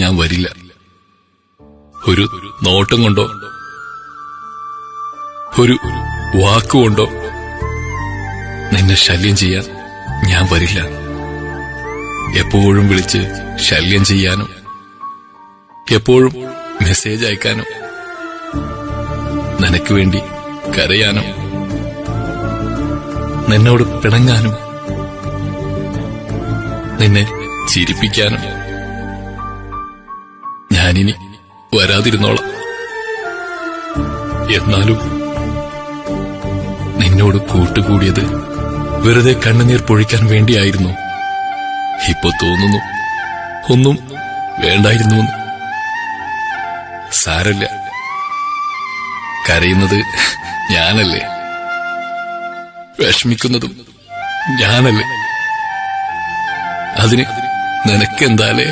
ഞാൻ വരില്ല. ഒരു നോട്ടം കൊണ്ടോ ഒരു വാക്കുകൊണ്ടോ നിന്നെ ശല്യം ചെയ്യാൻ ഞാൻ വരില്ല. എപ്പോഴും വിളിച്ച് ശല്യം ചെയ്യാനും എപ്പോഴും മെസ്സേജ് അയക്കാനും നിനക്ക് വേണ്ടി കരയാനും നിന്നോട് പിണങ്ങാനും നിന്നെ ചിരിപ്പിക്കാനും ഞാനിനി വരാതിരുന്നോളാം. എന്നാലും നിന്നോട് കൂട്ടുകൂടിയത് വെറുതെ കണ്ണുനീർ പൊഴിക്കാൻ വേണ്ടിയായിരുന്നു. ഇപ്പൊ തോന്നുന്നു ഒന്നും വേണ്ടായിരുന്നു. സാരല്ല, കരയുന്നത് ഞാനല്ലേ, വിഷമിക്കുന്നതും ഞാനല്ലേ. അതിന് നിനക്കെന്താലേ?